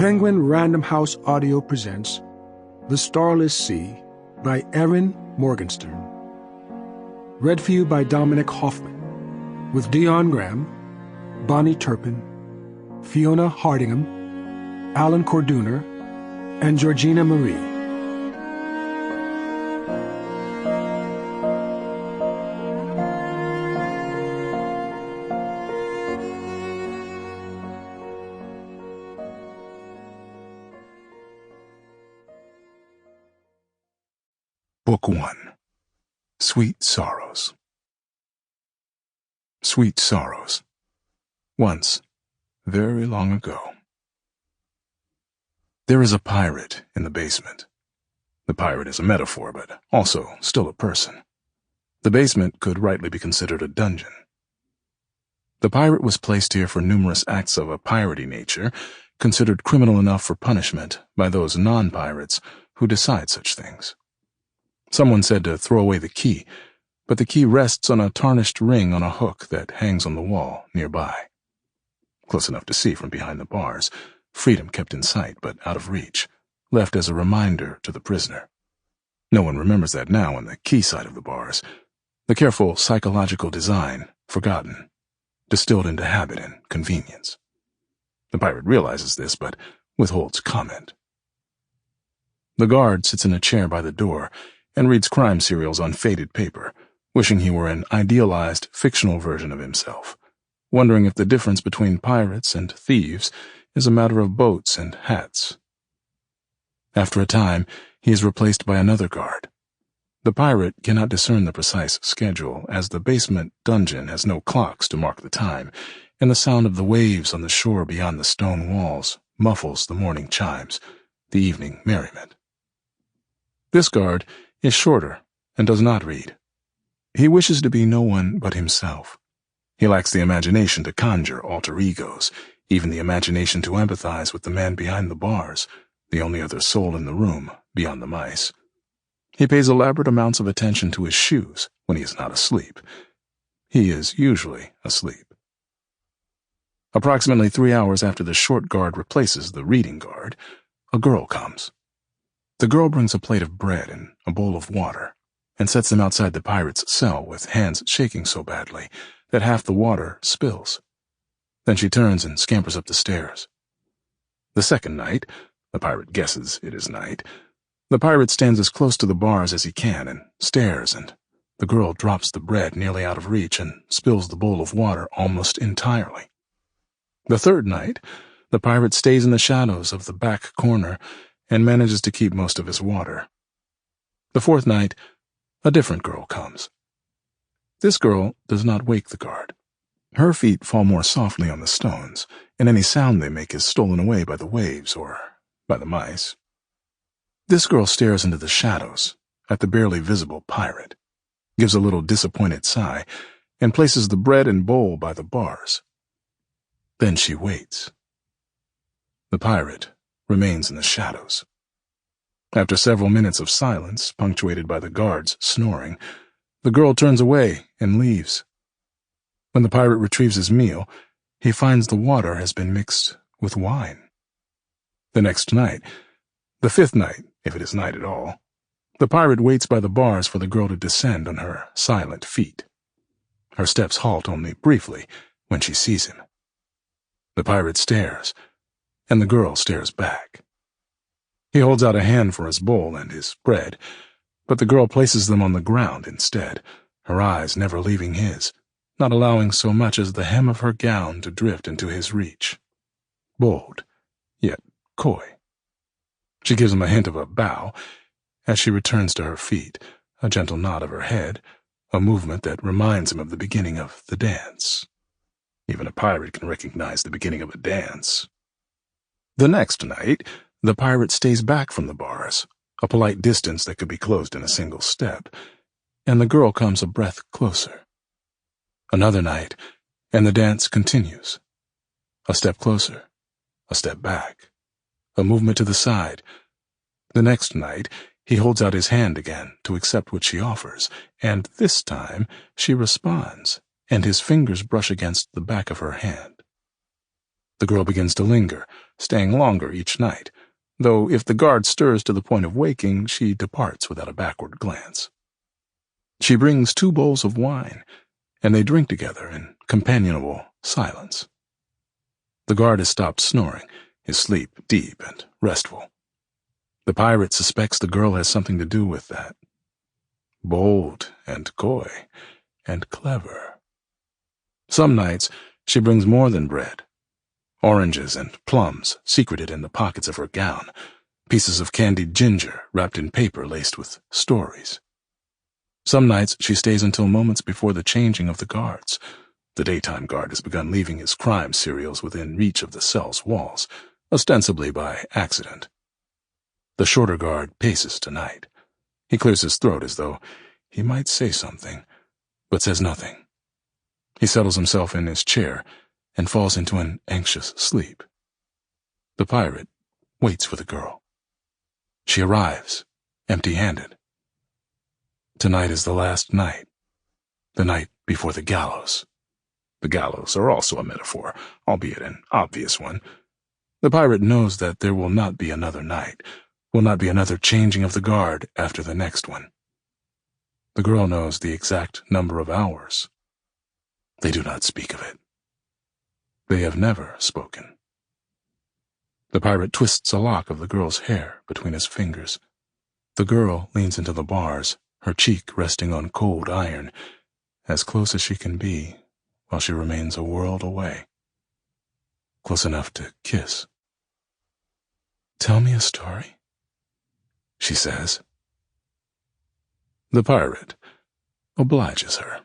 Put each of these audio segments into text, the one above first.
Penguin Random House Audio presents The Starless Sea by Erin Morgenstern. Read for you by Dominic Hoffman, with Dion Graham, Bonnie Turpin, Fiona Hardingham, Alan Corduner, and Georgina Marie. Book 1. Sweet Sorrows. Sweet Sorrows. Once, very long ago. There is a pirate in the basement. The pirate is a metaphor, but also still a person. The basement could rightly be considered a dungeon. The pirate was placed here for numerous acts of a piratey nature, considered criminal enough for punishment by those non-pirates who decide such things. Someone said to throw away the key, but the key rests on a tarnished ring on a hook that hangs on the wall nearby. Close enough to see from behind the bars, freedom kept in sight but out of reach, left as a reminder to the prisoner. No one remembers that now on the key side of the bars. The careful psychological design, forgotten, distilled into habit and convenience. The pirate realizes this, but withholds comment. The guard sits in a chair by the door and reads crime serials on faded paper, wishing he were an idealized, fictional version of himself, wondering if the difference between pirates and thieves is a matter of boats and hats. After a time, he is replaced by another guard. The pirate cannot discern the precise schedule, as the basement dungeon has no clocks to mark the time, and the sound of the waves on the shore beyond the stone walls muffles the morning chimes, the evening merriment. This guard is shorter and does not read. He wishes to be no one but himself. He lacks the imagination to conjure alter egos, even the imagination to empathize with the man behind the bars, the only other soul in the room beyond the mice. He pays elaborate amounts of attention to his shoes when he is not asleep. He is usually asleep. Approximately 3 hours after the short guard replaces the reading guard, a girl comes. The girl brings a plate of bread and a bowl of water, and sets them outside the pirate's cell with hands shaking so badly that half the water spills. Then she turns and scampers up the stairs. The second night, the pirate guesses it is night, the pirate stands as close to the bars as he can and stares, and the girl drops the bread nearly out of reach and spills the bowl of water almost entirely. The third night, the pirate stays in the shadows of the back corner and manages to keep most of his water. The fourth night, a different girl comes. This girl does not wake the guard. Her feet fall more softly on the stones, and any sound they make is stolen away by the waves or by the mice. This girl stares into the shadows at the barely visible pirate, gives a little disappointed sigh, and places the bread and bowl by the bars. Then she waits. The pirate remains in the shadows. After several minutes of silence, punctuated by the guards snoring, the girl turns away and leaves. When the pirate retrieves his meal, he finds the water has been mixed with wine. The next night, the fifth night, if it is night at all, the pirate waits by the bars for the girl to descend on her silent feet. Her steps halt only briefly when she sees him. The pirate stares, and the girl stares back. He holds out a hand for his bowl and his bread, but the girl places them on the ground instead, her eyes never leaving his, not allowing so much as the hem of her gown to drift into his reach. Bold, yet coy. She gives him a hint of a bow as she returns to her feet, a gentle nod of her head, a movement that reminds him of the beginning of the dance. Even a pirate can recognize the beginning of a dance. The next night, the pirate stays back from the bars, a polite distance that could be closed in a single step, and the girl comes a breath closer. Another night, and the dance continues. A step closer, a step back, a movement to the side. The next night, he holds out his hand again to accept what she offers, and this time she responds, and his fingers brush against the back of her hand. The girl begins to linger, staying longer each night, though if the guard stirs to the point of waking, she departs without a backward glance. She brings 2 bowls of wine, and they drink together in companionable silence. The guard has stopped snoring, his sleep deep and restful. The pirate suspects the girl has something to do with that. Bold and coy and clever. Some nights she brings more than bread. Oranges and plums secreted in the pockets of her gown, pieces of candied ginger wrapped in paper laced with stories. Some nights she stays until moments before the changing of the guards. The daytime guard has begun leaving his crime serials within reach of the cell's walls, ostensibly by accident. The shorter guard paces tonight. He clears his throat as though he might say something, but says nothing. He settles himself in his chair and falls into an anxious sleep. The pirate waits for the girl. She arrives, empty-handed. Tonight is the last night, the night before the gallows. The gallows are also a metaphor, albeit an obvious one. The pirate knows that there will not be another night, will not be another changing of the guard after the next one. The girl knows the exact number of hours. They do not speak of it. They have never spoken. The pirate twists a lock of the girl's hair between his fingers. The girl leans into the bars, her cheek resting on cold iron, as close as she can be, while she remains a world away. Close enough to kiss. "Tell me a story," she says. The pirate obliges her.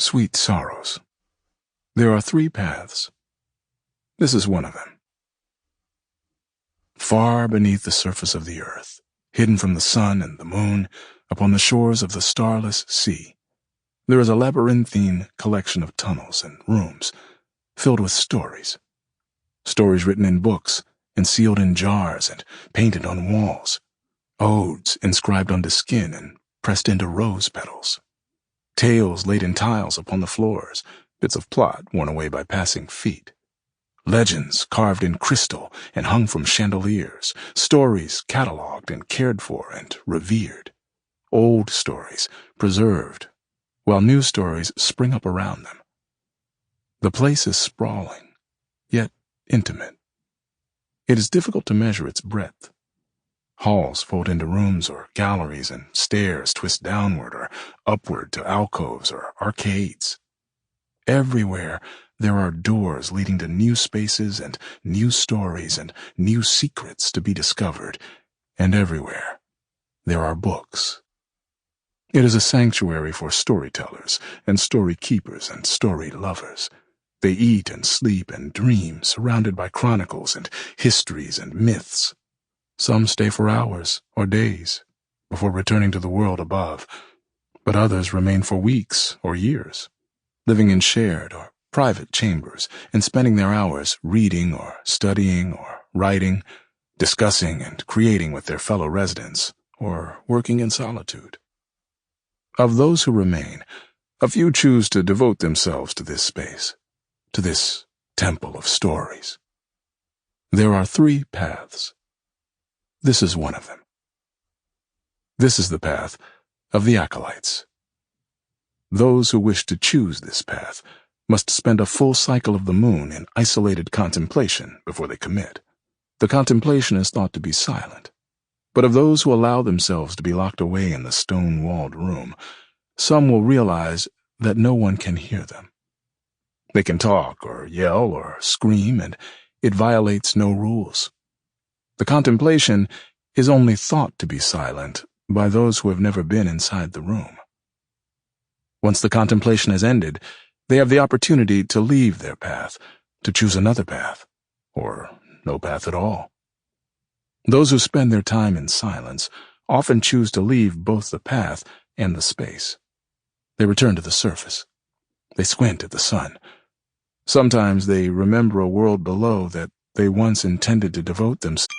Sweet sorrows. There are 3 paths. This is one of them. Far beneath the surface of the earth, hidden from the sun and the moon, upon the shores of the starless sea, there is a labyrinthine collection of tunnels and rooms filled with stories. Stories written in books and sealed in jars and painted on walls. Odes inscribed onto skin and pressed into rose petals. Tales laid in tiles upon the floors, bits of plot worn away by passing feet. Legends carved in crystal and hung from chandeliers, stories catalogued and cared for and revered. Old stories preserved, while new stories spring up around them. The place is sprawling, yet intimate. It is difficult to measure its breadth. Halls fold into rooms or galleries, and stairs twist downward or upward to alcoves or arcades. Everywhere there are doors leading to new spaces and new stories and new secrets to be discovered, and everywhere there are books. It is a sanctuary for storytellers and story keepers and story lovers. They eat and sleep and dream, surrounded by chronicles and histories and myths. Some stay for hours or days before returning to the world above, but others remain for weeks or years, living in shared or private chambers and spending their hours reading or studying or writing, discussing and creating with their fellow residents, or working in solitude. Of those who remain, a few choose to devote themselves to this space, to this temple of stories. There are 3 paths. This is one of them. This is the path of the acolytes. Those who wish to choose this path must spend a full cycle of the moon in isolated contemplation before they commit. The contemplation is thought to be silent, but of those who allow themselves to be locked away in the stone-walled room, some will realize that no one can hear them. They can talk or yell or scream, and it violates no rules. The contemplation is only thought to be silent by those who have never been inside the room. Once the contemplation has ended, they have the opportunity to leave their path, to choose another path, or no path at all. Those who spend their time in silence often choose to leave both the path and the space. They return to the surface. They squint at the sun. Sometimes they remember a world below that they once intended to devote themselves.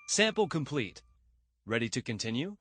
Sample complete. Ready to continue?